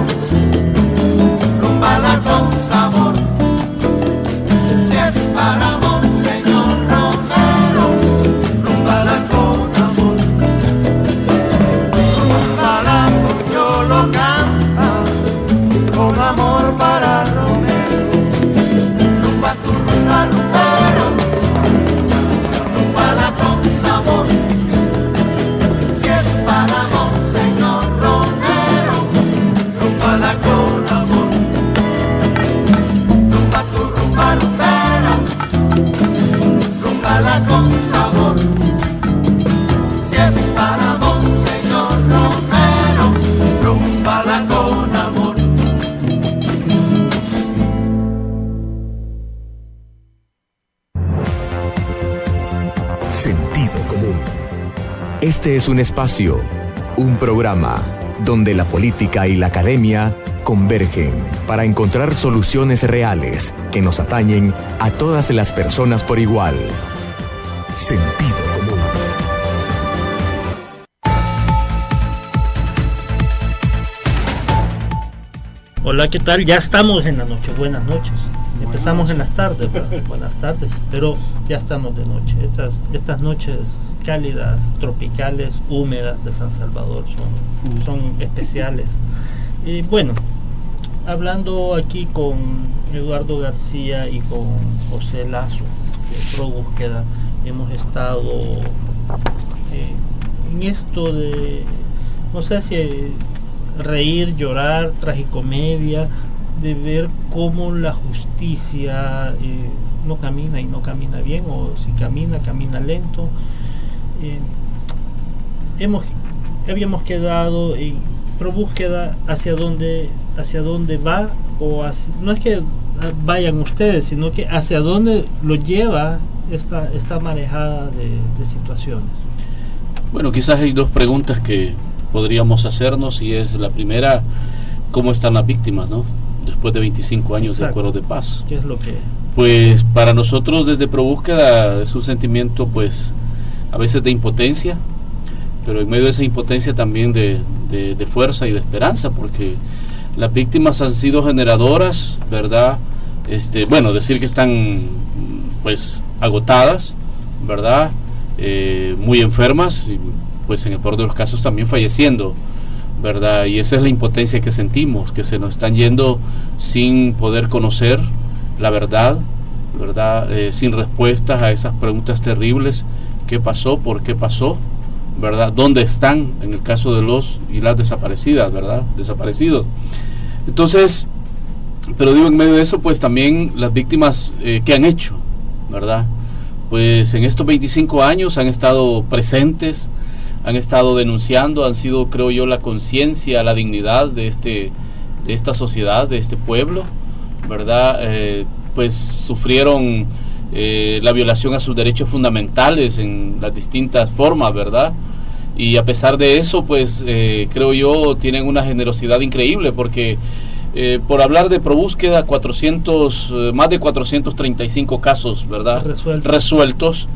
rumbala con sabor. Si es para Monseñor Romero, rumbala con amor. Rumbala con Yolo canta, con amor para Romero. Rumba tu rumba rumbero, rumbala con sabor. Si es para Monseñor Romero, rumbala con amor. Rumba tu rumba rumbera, rumbala con sabor. Si es para Monseñor Romero, rumbala con amor. Sentido común. Este es un espacio, un programa donde la política y la academia convergen para encontrar soluciones reales que nos atañen a todas las personas por igual. Sentido común. Hola, ¿qué tal? Ya estamos en la noche. Buenas noches. Empezamos en las tardes, ¿verdad? Buenas tardes, pero ya estamos de noche. Estas noches cálidas, tropicales, húmedas de San Salvador son especiales. Y bueno, hablando aquí con Eduardo García y con José Lazo de Pro Búsqueda, hemos estado en esto de, no sé si reír, llorar, tragicomedia, de ver cómo la justicia no camina y no camina bien, o si camina lento. Habíamos quedado en Pro Búsqueda hacia dónde va, no es que vayan ustedes, sino que hacia dónde lo lleva esta manejada de situaciones. Bueno, quizás hay dos preguntas que podríamos hacernos, y es la primera: ¿cómo están las víctimas, no? Después de 25 años de acuerdos de paz. ¿Qué es lo que...? Pues para nosotros desde Pro Búsqueda es un sentimiento, pues, a veces de impotencia, pero en medio de esa impotencia también de fuerza y de esperanza, porque las víctimas han sido generadoras, ¿verdad? Bueno, decir que están, pues, agotadas, ¿verdad? Muy enfermas, y pues en el peor de los casos también falleciendo, ¿verdad? Y esa es la impotencia que sentimos, que se nos están yendo sin poder conocer la verdad, ¿verdad? Sin respuestas a esas preguntas terribles: ¿qué pasó? ¿Por qué pasó? ¿Verdad? ¿Dónde están en el caso de los y las desaparecidas, ¿verdad? Desaparecidos. Entonces, pero digo, en medio de eso, pues también las víctimas, ¿qué han hecho? ¿Verdad? Pues en estos 25 años han estado presentes, han estado denunciando, han sido, creo yo, la conciencia, la dignidad de esta sociedad, de este pueblo, ¿verdad? Pues sufrieron la violación a sus derechos fundamentales en las distintas formas, ¿verdad? Y a pesar de eso, pues creo yo, tienen una generosidad increíble, porque por hablar de Pro Búsqueda, más de 435 casos, ¿verdad? Resueltos.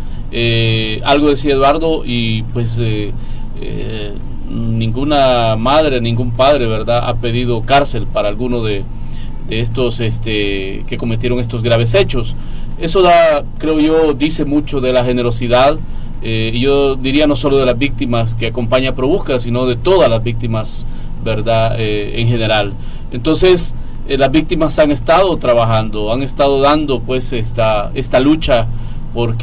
Algo decía Eduardo, y pues ninguna madre, ningún padre, ¿verdad?, ha pedido cárcel para alguno de estos que cometieron estos graves hechos. Eso creo yo, dice mucho de la generosidad, y yo diría no solo de las víctimas que acompaña Pro Búsqueda, sino de todas las víctimas, ¿verdad?, en general. Entonces, las víctimas han estado trabajando, han estado dando, pues, esta lucha por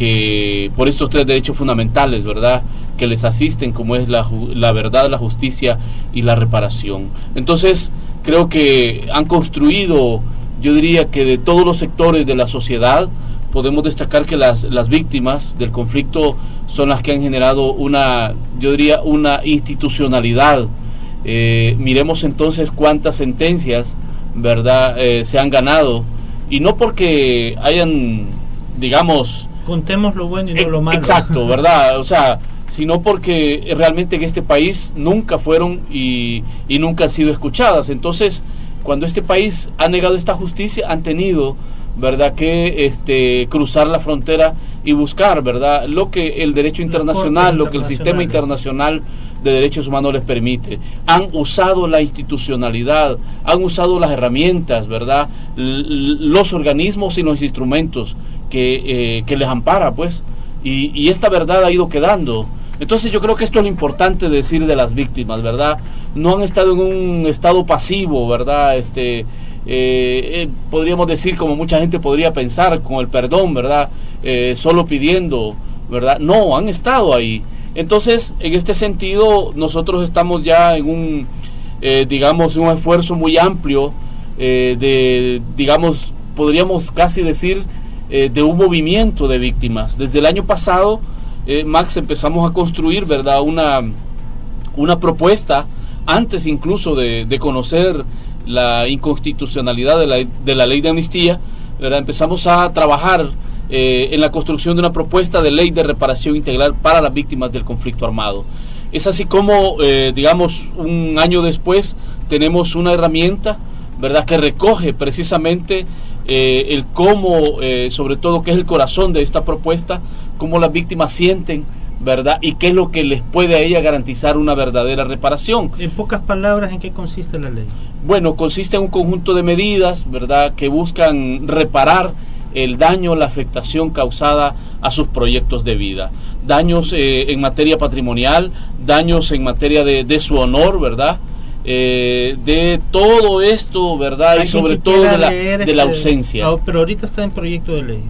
estos tres derechos fundamentales, ¿verdad?, que les asisten, como es la verdad, la justicia y la reparación. Entonces, creo que han construido, yo diría que de todos los sectores de la sociedad, podemos destacar que las víctimas del conflicto son las que han generado yo diría, una institucionalidad. Miremos entonces cuántas sentencias, ¿verdad?, se han ganado y no porque hayan, digamos... Contemos lo bueno y no lo malo. Exacto, ¿verdad? O sea, sino porque realmente en este país nunca fueron y nunca han sido escuchadas. Entonces, cuando este país ha negado esta justicia, han tenido, ¿verdad?, que cruzar la frontera y buscar, ¿verdad?, lo que el derecho internacional, lo que el sistema internacional de derechos humanos les permite. Han usado la institucionalidad, han usado las herramientas, ¿verdad?, los organismos y los instrumentos que les ampara, pues, y esta verdad ha ido quedando. Entonces yo creo que esto es lo importante de decir de las víctimas, ¿verdad? No han estado en un estado pasivo, ¿verdad? Podríamos decir, como mucha gente podría pensar, con el perdón, ¿verdad? Solo pidiendo, ¿verdad? No, han estado ahí. Entonces, en este sentido, nosotros estamos ya en un, digamos, un esfuerzo muy amplio digamos, podríamos casi decir, de un movimiento de víctimas. Desde el año pasado, Max, empezamos a construir, ¿verdad?, una propuesta, antes incluso de conocer la inconstitucionalidad de la ley de amnistía, ¿verdad? Empezamos a trabajar en la construcción de una propuesta de ley de reparación integral para las víctimas del conflicto armado. Es así como, digamos, un año después tenemos una herramienta, ¿verdad?, que recoge precisamente el cómo, sobre todo, qué es el corazón de esta propuesta, cómo las víctimas sienten, ¿verdad?, y qué es lo que les puede a ella garantizar una verdadera reparación. En pocas palabras, ¿en qué consiste la ley? Bueno, consiste en un conjunto de medidas, ¿verdad?, que buscan reparar el daño, la afectación causada a sus proyectos de vida. Daños en materia patrimonial, daños en materia de su honor, ¿verdad?, de todo esto, ¿verdad?, y sobre todo de la ausencia. Pero ahorita está en proyecto de ley.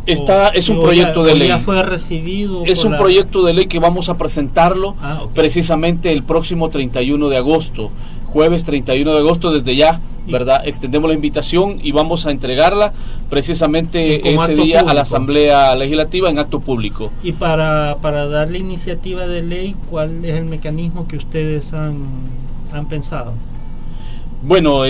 Es un proyecto de ley. Ya fue recibido. Es un proyecto de ley que vamos a presentarlo precisamente el próximo 31 de agosto, jueves 31 de agosto, desde ya, ¿verdad? Extendemos la invitación y vamos a entregarla precisamente ese día público a la Asamblea Legislativa en acto público. Y para dar la iniciativa de ley, ¿cuál es el mecanismo que ustedes han pensado? Bueno,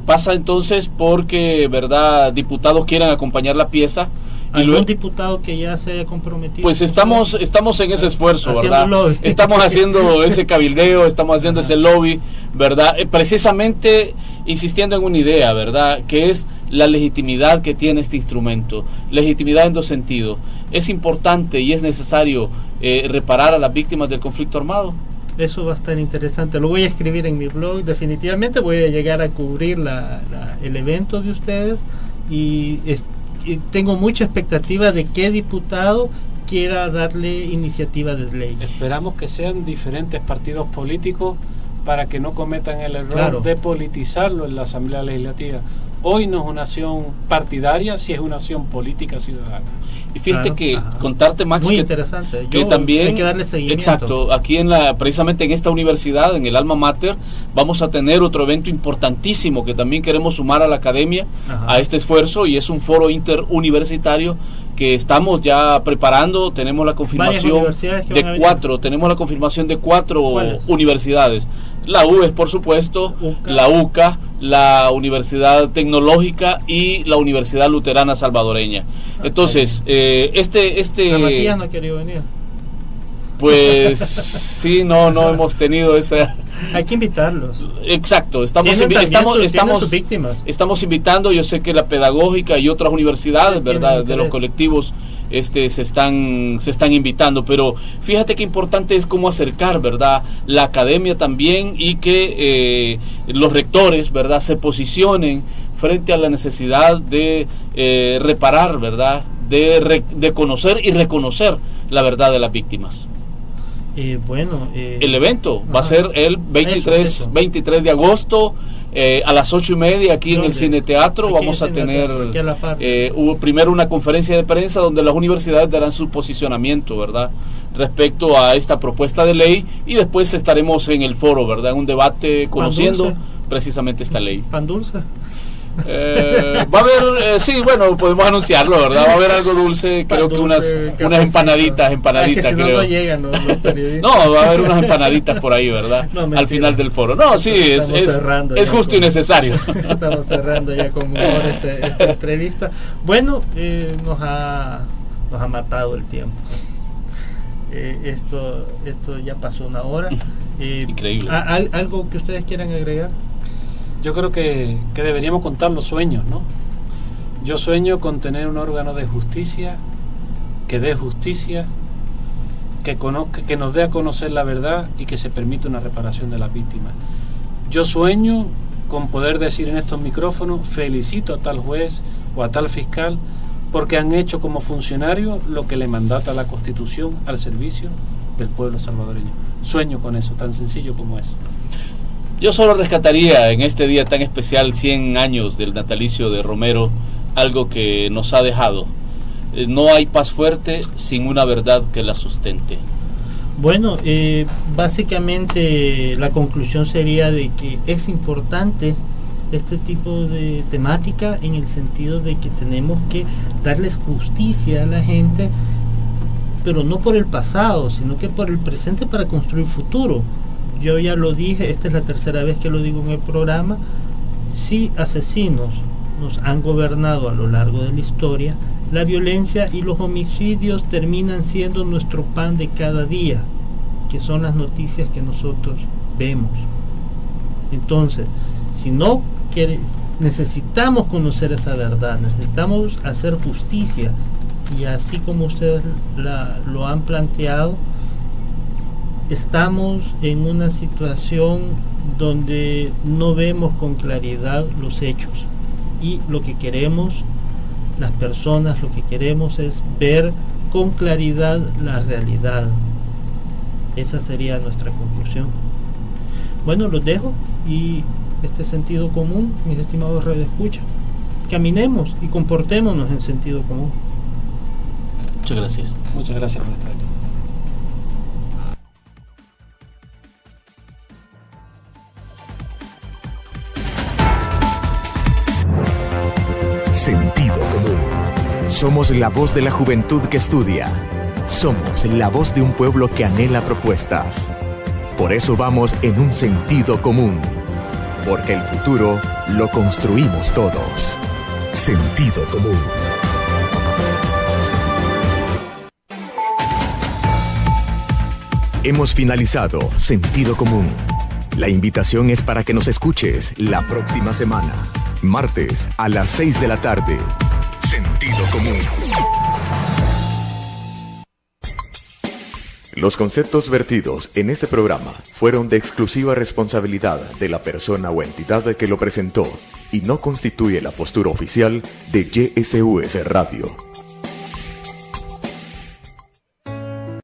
pasa entonces porque, ¿verdad?, diputados quieran acompañar la pieza. ¿Algún diputado que ya se haya comprometido? Pues estamos en ese esfuerzo, ¿verdad? Estamos haciendo ese cabildeo, estamos haciendo ese lobby, ¿verdad? Precisamente insistiendo en una idea, ¿verdad?, que es la legitimidad que tiene este instrumento. Legitimidad en dos sentidos. Es importante y es necesario reparar a las víctimas del conflicto armado. Eso va a estar interesante. Lo voy a escribir en mi blog. Definitivamente voy a llegar a cubrir el evento de ustedes y tengo mucha expectativa de qué diputado quiera darle iniciativa de ley. Esperamos que sean diferentes partidos políticos para que no cometan el error de politizarlo en la Asamblea Legislativa. Hoy no es una acción partidaria, si es una acción política ciudadana. Y fíjate que contarte, Max, muy interesante. Que también hay que darle seguimiento. Exacto, aquí precisamente en esta universidad, en el Alma Mater, vamos a tener otro evento importantísimo que también queremos sumar a la academia a este esfuerzo, y es un foro interuniversitario que estamos ya preparando. Tenemos la confirmación de 4, tenemos la confirmación de 4 universidades. La UES, por supuesto, la UCA, la Universidad Tecnológica y la Universidad Luterana Salvadoreña. Entonces, La Matías no ha querido venir. Pues sí, no hemos tenido esa. Hay que invitarlos. Exacto, estamos invitando. Yo sé que la Pedagógica y otras universidades, ¿verdad?, de los colectivos se están invitando, pero fíjate qué importante es cómo acercar, ¿verdad?, la academia también, y que los rectores, ¿verdad?, se posicionen frente a la necesidad de reparar, ¿verdad?, de conocer y reconocer la verdad de las víctimas. El evento va a ser el 23 de agosto a las 8:30 aquí en el Cine Teatro. Vamos a tener primero una conferencia de prensa donde las universidades darán su posicionamiento, ¿verdad?, respecto a esta propuesta de ley, y después estaremos en el foro, ¿verdad?, en un debate conociendo precisamente esta ley. ¿Pan dulce? Va a haber, sí, bueno, podemos anunciarlo, ¿verdad? Va a haber algo dulce, creo que unas empanaditas, que si creo. no llegan los periodistas. No, va a haber unas empanaditas por ahí, ¿verdad? No, al final del foro. No, sí, es justo y necesario. Estamos cerrando ya con humor esta entrevista. Bueno, nos ha matado el tiempo. Esto ya pasó una hora. Increíble. ¿Algo que ustedes quieran agregar? Yo creo que deberíamos contar los sueños, ¿no? Yo sueño con tener un órgano de justicia que dé justicia, que nos dé a conocer la verdad y que se permita una reparación de las víctimas. Yo sueño con poder decir en estos micrófonos: felicito a tal juez o a tal fiscal porque han hecho como funcionarios lo que le mandata la Constitución al servicio del pueblo salvadoreño. Sueño con eso, tan sencillo como eso. Yo solo rescataría en este día tan especial, 100 años del natalicio de Romero, algo que nos ha dejado. No hay paz fuerte sin una verdad que la sustente. Bueno, básicamente la conclusión sería de que es importante este tipo de temática en el sentido de que tenemos que darles justicia a la gente, pero no por el pasado, sino que por el presente para construir futuro. Yo ya lo dije, esta es la tercera vez que lo digo en el programa. Si asesinos nos han gobernado a lo largo de la historia, la violencia y los homicidios terminan siendo nuestro pan de cada día, que son las noticias que nosotros vemos. Entonces, si no necesitamos conocer esa verdad, necesitamos hacer justicia, y así como ustedes lo han planteado, estamos en una situación donde no vemos con claridad los hechos, y lo que queremos, las personas, lo que queremos es ver con claridad la realidad. Esa sería nuestra conclusión. Bueno, los dejo, y este sentido común, mis estimados radioescuchas, caminemos y comportémonos en sentido común. Muchas gracias. Muchas gracias por estar aquí. Sentido común. Somos la voz de la juventud que estudia. Somos la voz de un pueblo que anhela propuestas. Por eso vamos en un sentido común. Porque el futuro lo construimos todos. Sentido común. Hemos finalizado Sentido Común. La invitación es para que nos escuches la próxima semana, martes a las 6 de la tarde. Sentido Común. Los conceptos vertidos en este programa fueron de exclusiva responsabilidad de la persona o entidad que lo presentó y no constituye la postura oficial de YSUS Radio.